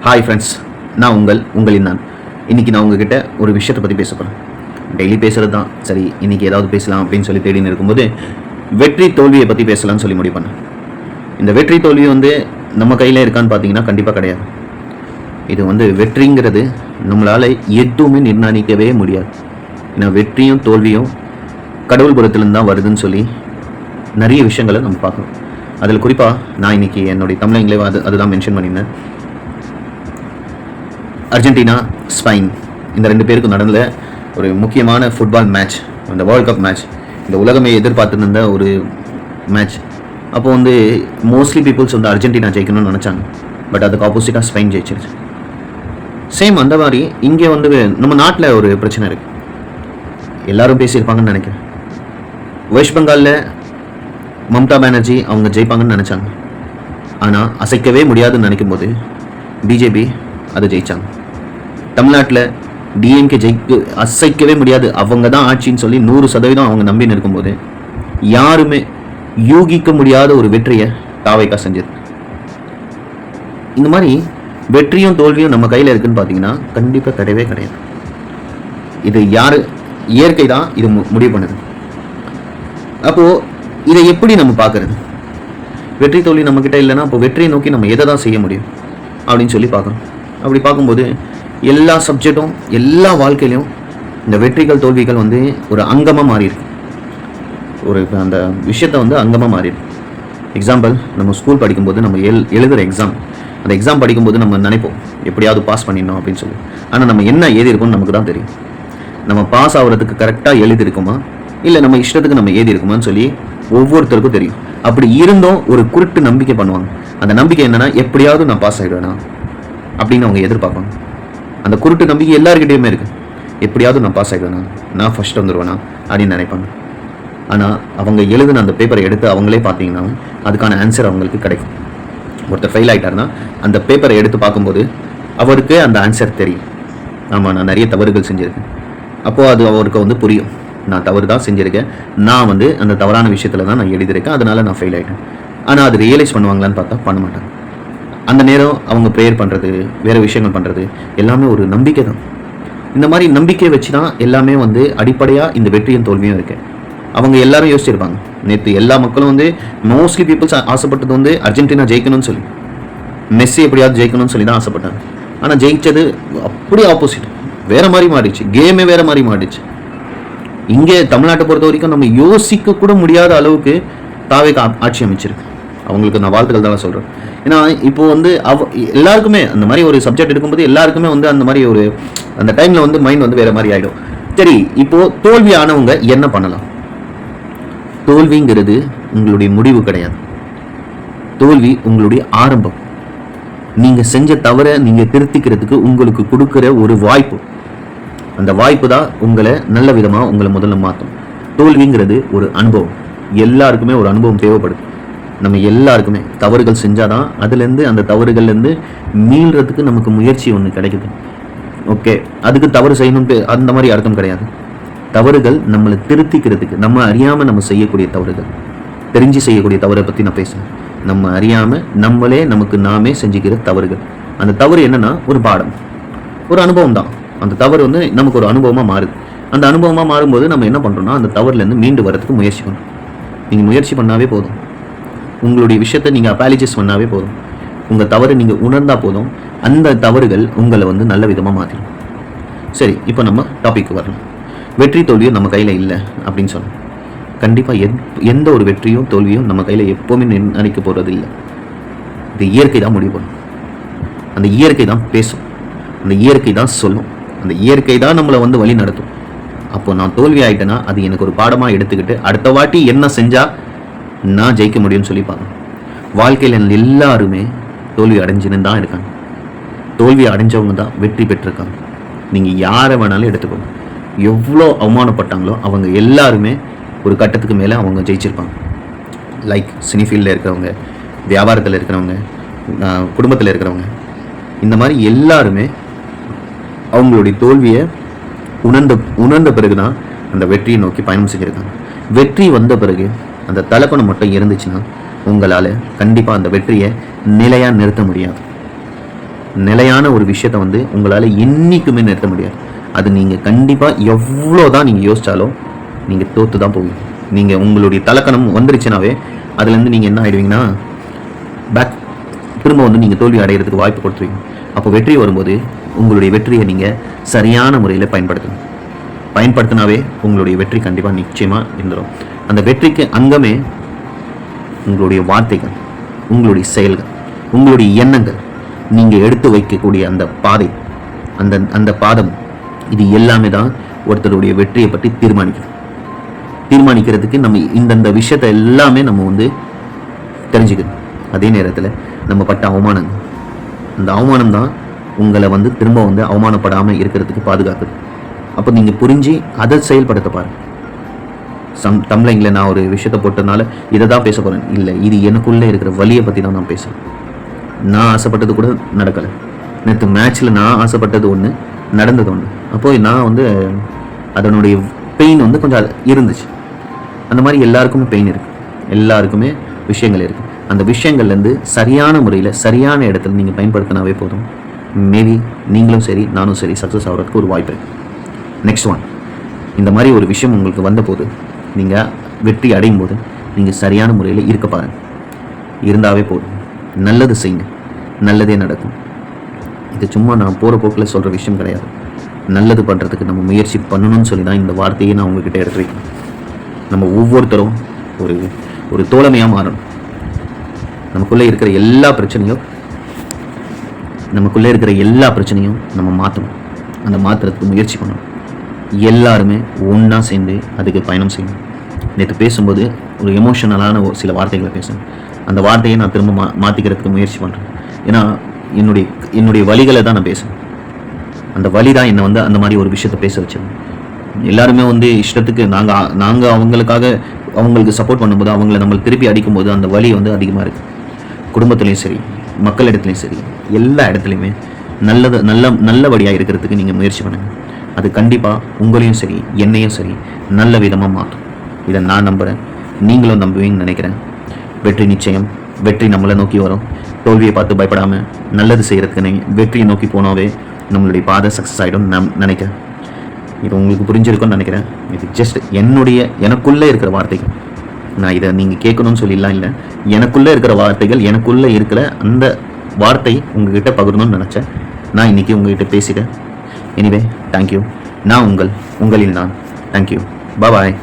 Hi friends, நான் உங்களின் நான். இன்றைக்கி நான் உங்ககிட்ட ஒரு விஷயத்தை பற்றி பேச போகிறேன். டெய்லி பேசுகிறது தான், சரி இன்றைக்கி ஏதாவது பேசலாம் அப்படின்னு சொல்லி தேடின்னு இருக்கும்போது வெற்றி தோல்வியை பற்றி பேசலாம்னு சொல்லி முடிவு பண்ணேன். இந்த வெற்றி தோல்வி நம்ம கையில் இருக்கான்னு பார்த்தீங்கன்னா கண்டிப்பாக கிடையாது. இது வெற்றிங்கிறது நம்மளால் எதுவுமே நிர்ணயிக்கவே முடியாது. ஏன்னா வெற்றியும் தோல்வியும் கடவுள் புறத்துலேருந்து தான் வருதுன்னு சொல்லி நிறைய விஷயங்களை நம்ம பார்க்கணும். அதில் குறிப்பாக நான் இன்றைக்கி என்னுடைய தமிழங்களே அதுதான் மென்ஷன் பண்ணியிருந்தேன். அர்ஜென்டினா, ஸ்பெயின் இந்த 2 பேருக்கும் நடந்த ஒரு முக்கியமான ஃபுட்பால் மேட்ச், அந்த வேர்ல்ட் கப் மேட்ச், இந்த உலகமே எதிர்பார்த்துருந்த ஒரு மேட்ச். அப்போது மோஸ்ட்லி பீப்புள்ஸ் அர்ஜென்டினா ஜெயிக்கணும்னு நினச்சாங்க. பட் அதுக்கு ஆப்போசிட்டாக ஸ்பெயின் ஜெயிச்சிருச்சு. சேம் அந்த மாதிரி இங்கே நம்ம நாட்டில் ஒரு பிரச்சனை இருக்குது. எல்லாரும் பேசியிருப்பாங்கன்னு நினைக்கிறேன். வெஸ்ட் பெங்காலில் மம்தா பானர்ஜி அவங்க ஜெயிப்பாங்கன்னு நினச்சாங்க. ஆனால் அசைக்கவே முடியாதுன்னு நினைக்கும் போது பிஜேபி அதை ஜெயித்தாங்க. தமிழ்நாட்டில் டிஎம்கே அசைக்கவே முடியாது, அவங்க தான் ஆட்சின்னு சொல்லி 100% அவங்க நம்பின்னு இருக்கும்போது யாருமே யூகிக்க முடியாத ஒரு வெற்றியை தாவைக்கா செஞ்சது. இந்த மாதிரி வெற்றியும் தோல்வியும் நம்ம கையில் இருக்குன்னு பார்த்தீங்கன்னா கண்டிப்பாக கிடையவே கிடையாது. இது இயற்கை தான் இது முடிவு பண்ணுது. அப்போது இதை எப்படி நம்ம பார்க்கறது? வெற்றி தோல்வி நம்மக்கிட்ட இல்லைன்னா அப்போ வெற்றியை நோக்கி நம்ம எதை தான் செய்ய முடியும் அப்படின்னு சொல்லி பார்க்கணும். அப்படி பார்க்கும்போது எல்லா சப்ஜெக்டும் எல்லா வாழ்க்கையிலையும் இந்த வெற்றிகள் தோல்விகள் ஒரு அங்கமாக மாறியிருக்கு. அந்த விஷயத்தை அங்கமாக மாறியிருக்கு. எக்ஸாம்பிள், நம்ம ஸ்கூல் படிக்கும்போது நம்ம எழுதுகிற எக்ஸாம், அந்த எக்ஸாம் படிக்கும்போது நம்ம நினைப்போம் எப்படியாவது பாஸ் பண்ணிடணும் அப்படின்னு சொல்லி. ஆனால் நம்ம என்ன எழுதியிருக்கோம்னு நமக்கு தான் தெரியும். நம்ம பாஸ் ஆகிறதுக்கு கரெக்டாக எழுதியிருக்குமா இல்லை நம்ம இஷ்டத்துக்கு நம்ம எழுதியிருக்குமான்னு சொல்லி ஒவ்வொருத்தருக்கும் தெரியும். அப்படி இருந்தும் ஒரு குருட்டு நம்பிக்கை பண்ணுவாங்க. அந்த நம்பிக்கை என்னன்னா, எப்படியாவது நான் பாஸ் ஆகிடுவேனா அப்படின்னு அவங்க எதிர்பார்ப்பாங்க. அந்த குருட்டு நம்பிக்கை எல்லாருக்கிட்டையுமே இருக்கு. எப்படியாவது நான் பாஸ் ஆகிடுவேனா, நான் ஃபர்ஸ்ட் வந்துடுவேனா அப்படின்னு நினைப்பாங்க. ஆனால் அவங்க எழுதுன அந்த பேப்பரை எடுத்து அவங்களே பார்த்தீங்கன்னா அதுக்கான ஆன்சர் அவங்களுக்கு கிடைக்கும். ஒருத்தர் ஃபெயில் ஆகிட்டாருன்னா அந்த பேப்பரை எடுத்து பார்க்கும்போது அவருக்கு அந்த ஆன்சர் தெரியும். ஆமாம், நான் நிறைய தவறுகள் செஞ்சுருக்கேன். அப்போது அது அவருக்கு புரியும், நான் தவறு தான் செஞ்சுருக்கேன், நான் அந்த தவறான விஷயத்தில் தான் நான் எழுதியிருக்கேன், அதனால் நான் ஃபெயில் ஆகிட்டேன். ஆனால் அது ரியலைஸ் பண்ணுவாங்களான்னு பார்த்தா பண்ண மாட்டாங்க. அந்த நேரம் அவங்க ப்ரேயர் பண்ணுறது, வேறு விஷயங்கள் பண்ணுறது எல்லாமே ஒரு நம்பிக்கை தான். இந்த மாதிரி நம்பிக்கையை வச்சு தான் எல்லாமே அடிப்படையாக இந்த வெற்றியும் தோல்வியும் இருக்கு. அவங்க எல்லாரும் யோசிச்சிருப்பாங்க. நேற்று எல்லா மக்களும் மோஸ்ட்லி பீப்புள்ஸ் ஆசைப்பட்டது அர்ஜென்டினா ஜெயிக்கணும்னு சொல்லி, மெஸ்ஸி எப்படியாவது ஜெயிக்கணும்னு சொல்லி தான் ஆசைப்பட்டாங்க. ஆனால் ஜெயிச்சது அப்படியே ஆப்போசிட், வேற மாதிரி மாறிடுச்சு. கேமே வேற மாதிரி மாறிடுச்சு. இங்கே தமிழ்நாட்டை பொறுத்த வரைக்கும் நம்ம யோசிக்க கூட முடியாத அளவுக்கு தாவேக்கா ஆட்சி அமைச்சிருக்கு. அவங்களுக்கு நான் வாழ்த்துக்கள் தான் சொல்கிறேன். ஏன்னா இப்போ எல்லாருக்குமே அந்த மாதிரி ஒரு சப்ஜெக்ட் எடுக்கும்போது எல்லாருக்குமே அந்த மாதிரி ஒரு அந்த டைமில் மைண்ட் வேற மாதிரி ஆகிடும். சரி, இப்போ தோல்வி ஆனவங்க என்ன பண்ணலாம்? தோல்விங்கிறது உங்களுடைய முடிவு கிடையாது. தோல்வி உங்களுடைய ஆரம்பம். நீங்கள் செஞ்ச தவறை நீங்கள் திருத்திக்கிறதுக்கு உங்களுக்கு கொடுக்குற ஒரு வாய்ப்பு. அந்த வாய்ப்பு தான் உங்களை நல்ல விதமாக உங்களை முதல்ல மாற்றும். தோல்விங்கிறது ஒரு அனுபவம். எல்லாருக்குமே ஒரு அனுபவம் தேவைப்படுது. நம்ம எல்லாருக்குமே தவறுகள் செஞ்சாதான் அதுலேருந்து அந்த தவறுகள்லேருந்து மீள்றதுக்கு நமக்கு முயற்சி ஒன்று கிடைக்குது. ஓகே, அதுக்கு தவறு செய்யணும்ட்டு அந்த மாதிரி அர்த்தம் கிடையாது. தவறுகள் நம்மளை திருத்திக்கிறதுக்கு, நம்ம அறியாமல் நம்ம செய்யக்கூடிய தவறுகள், தெரிஞ்சு செய்யக்கூடிய தவறை பற்றி நான் பேசுகிறேன். நம்ம அறியாமல் நமக்கு நாமே செஞ்சுக்கிற தவறுகள். அந்த தவறு என்னன்னா ஒரு பாடம், ஒரு அனுபவம் தான். அந்த தவறு நமக்கு ஒரு அனுபவமாக மாறுது. அந்த அனுபவமாக மாறும்போது நம்ம என்ன பண்ணுறோம்னா அந்த தவறுலேருந்து மீண்டு வரதுக்கு முயற்சி பண்ணுறோம். நீங்கள் முயற்சி பண்ணாவே போதும். உங்களுடைய விஷயத்தை நீங்கள் அப்பாலஜைஸ் பண்ணாவே போதும். உங்கள் தவறு நீங்கள் உணர்ந்தால் போதும். அந்த தவறுகள் உங்களை நல்ல விதமாக மாற்றிடும். சரி, இப்போ நம்ம டாபிக் வரலாம். வெற்றி தோல்வியும் நம்ம கையில் இல்லை அப்படின்னு சொன்னோம். கண்டிப்பாக எந்த ஒரு வெற்றியும் தோல்வியும் நம்ம கையில் எப்போவுமே நிர்ணயிக்க போகிறது இல்லை. இது இயற்கை தான் முடிவு பண்ணும். அந்த இயற்கை தான் பேசும். அந்த இயற்கை தான் சொல்லும். அந்த இயற்கை தான் நம்மளை வழி நடத்தும். அப்போ நான் தோல்வி ஆகிட்டேன்னா அது எனக்கு ஒரு பாடமாக எடுத்துக்கிட்டு அடுத்த வாட்டி என்ன செஞ்சால் நான் ஜெயிக்க முடியும்னு சொல்லி பார்க்கணும். வாழ்க்கையில் எல்லாருமே தோல்வி அடைஞ்சுன்னு தான் இருக்காங்க. தோல்வி அடைஞ்சவங்க தான் வெற்றி பெற்றிருக்காங்க. நீங்கள் யாரை வேணாலும் எடுத்துக்கோங்க. எவ்வளோ அவமானப்பட்டாங்களோ அவங்க எல்லாருமே ஒரு கட்டத்துக்கு மேலே அவங்க ஜெயிச்சிருப்பாங்க. லைக் சினி ஃபீல்டில் இருக்கிறவங்க, வியாபாரத்தில் இருக்கிறவங்க, குடும்பத்தில் இருக்கிறவங்க, இந்த மாதிரி எல்லாருமே அவங்களுடைய தோல்வியை உணர்ந்த பிறகு தான் அந்த வெற்றியை நோக்கி பயணம் செஞ்சுருக்காங்க. வெற்றி வந்த பிறகு அந்த தலப்பணம் மட்டும் இருந்துச்சுன்னா உங்களால் கண்டிப்பாக அந்த வெற்றியை நிலையாக நிறுத்த முடியாது. நிலையான ஒரு விஷயத்தை வந்து உங்களால் என்றைக்குமே நிறுத்த முடியாது. அது நீங்கள் கண்டிப்பாக எவ்வளோ தான் நீங்கள் யோசித்தாலும் நீங்கள் தோற்று தான் போவீங்க. நீங்கள் உங்களுடைய தலக்கணம் வந்துருச்சுனாவே அதுலேருந்து நீங்கள் என்ன ஆகிடுவீங்கன்னா பேக் திரும்ப வந்து நீங்கள் தோல்வி அடைகிறதுக்கு வாய்ப்பு கொடுத்துருவீங்க. அப்போ வெற்றி வரும்போது உங்களுடைய வெற்றியை நீங்கள் சரியான முறையில் பயன்படுத்தினாவே உங்களுடைய வெற்றி கண்டிப்பாக நிச்சயமாக இருந்துடும். அந்த வெற்றிக்கு அங்கமே உங்களுடைய வார்த்தைகள், உங்களுடைய செயல்கள், உங்களுடைய எண்ணங்கள், நீங்கள் எடுத்து வைக்கக்கூடிய அந்த பாதை, அந்த பாதம், இது எல்லாமே தான் ஒருத்தருடைய வெற்றியை பற்றி தீர்மானிக்கிறதுக்கு நம்ம இந்தந்த விஷயத்தை எல்லாமே நம்ம வந்து தெரிஞ்சுக்கணும். அதே நேரத்தில் நம்ம பட்ட அவமானங்கள், அந்த அவமானம் தான் உங்களை வந்து திரும்ப வந்து அவமானப்படாமல் இருக்கிறதுக்கு பாதுகாக்குது. அப்போ நீங்கள் புரிஞ்சு அதை செயல்படுத்த பாருங்கள். தமிழில் நான் ஒரு விஷயத்தை போட்டதுனால இதை தான் பேச போகிறேன் இல்லை, இது எனக்குள்ளே இருக்கிற வலியை பற்றி தான் நான் பேசுகிறேன். நான் ஆசைப்பட்டது கூட நடக்கலை. நேற்று மேட்ச்சில் நான் ஆசைப்பட்டது ஒன்று, நடந்தது ஒன்று. அப்போது நான் வந்து அதனுடைய பெயின் வந்து கொஞ்சம் இருந்துச்சு. அந்த மாதிரி எல்லாருக்குமே பெயின் இருக்குது, எல்லாருக்குமே விஷயங்கள் இருக்குது. அந்த விஷயங்கள்லேருந்து சரியான முறையில் சரியான இடத்துல நீங்கள் பயன்படுத்தினாவே போதும். மேபி நீங்களும் சரி நானும் சரி சக்ஸஸ் ஆகிறதுக்கு ஒரு வாய்ப்பு இருக்குது. நெக்ஸ்ட் ஒன், இந்த மாதிரி ஒரு விஷயம் உங்களுக்கு வந்த போது, நீங்கள் வெற்றி அடையும் போது நீங்கள் சரியான முறையில் இருக்க பாருங்கள். இருந்தாவே போதும். நல்லது செய்யுங்க, நல்லதே நடக்கும். இது சும்மா நான் போகிற போக்கில் சொல்கிற விஷயம் கிடையாது. நல்லது பண்ணுறதுக்கு நம்ம முயற்சி பண்ணணும்னு சொல்லி தான் இந்த வார்த்தையை நான் உங்ககிட்ட எடுத்து வைக்கிறேன். நம்ம ஒவ்வொருத்தரும் ஒரு தோழமையாக மாறணும். நமக்குள்ளே இருக்கிற எல்லா பிரச்சனையும் நம்ம மாற்றணும். அந்த மாற்றுறதுக்கு முயற்சி பண்ணணும். எல்லாருமே ஒன்றா சேர்ந்து அதுக்கு பயணம் செய்யணும். நேற்று பேசும்போது ஒரு எமோஷனலான சில வார்த்தைகளை பேசுகிறேன். அந்த வார்த்தையை நான் திரும்ப மாற்றிக்கிறதுக்கு முயற்சி பண்ணுறேன். ஏன்னா என்னுடைய வலிகளை தான் நான் பேசுகிறேன். அந்த வலி தான் என்னை வந்து அந்த மாதிரி ஒரு விஷயத்தை பேச வச்சிருந்தேன். எல்லாருமே வந்து இஷ்டத்துக்கு நாங்கள் அவங்களுக்கு சப்போர்ட் பண்ணும்போது அவங்கள நம்ம திருப்பி அடிக்கும்போது அந்த வலி வந்து அதிகமாக இருக்குது. குடும்பத்துலேயும் சரி, மக்களிடத்துலையும் சரி, எல்லா இடத்துலையுமே நல்லபடியாக இருக்கிறதுக்கு நீங்கள் முயற்சி பண்ணுங்கள். அது கண்டிப்பாக உங்களையும் சரி என்னையும் சரி நல்ல விதமாக மாற்றும். இதை நான் நம்புகிறேன், நீங்களும் நம்புவீங்கன்னு நினைக்கிறேன். வெற்றி நிச்சயம். வெற்றி நம்மளை நோக்கி வரும். தோல்வியை பார்த்து பயப்படாமல் நல்லது செய்கிறதுக்கு வெற்றியை நோக்கி போனாவே நம்மளுடைய பாதை சக்ஸஸ் ஆகிடும் நான் நினைக்கிறேன். இது உங்களுக்கு புரிஞ்சிருக்கும்னு நினைக்கிறேன். இது ஜஸ்ட் எனக்குள்ளே இருக்கிற வார்த்தைகள். நான் இதை நீங்கள் கேட்கணும்னு சொல்லிடலாம் இல்லை, எனக்குள்ளே இருக்கிற வார்த்தைகள், எனக்குள்ளே இருக்கிற அந்த வார்த்தை உங்ககிட்ட பகிரணும்னு நினச்சேன். நான் இன்றைக்கி உங்ககிட்ட பேசிட்டேன். Anyway thank you. நான் உங்களில் நான். தேங்க்யூ. பாய்.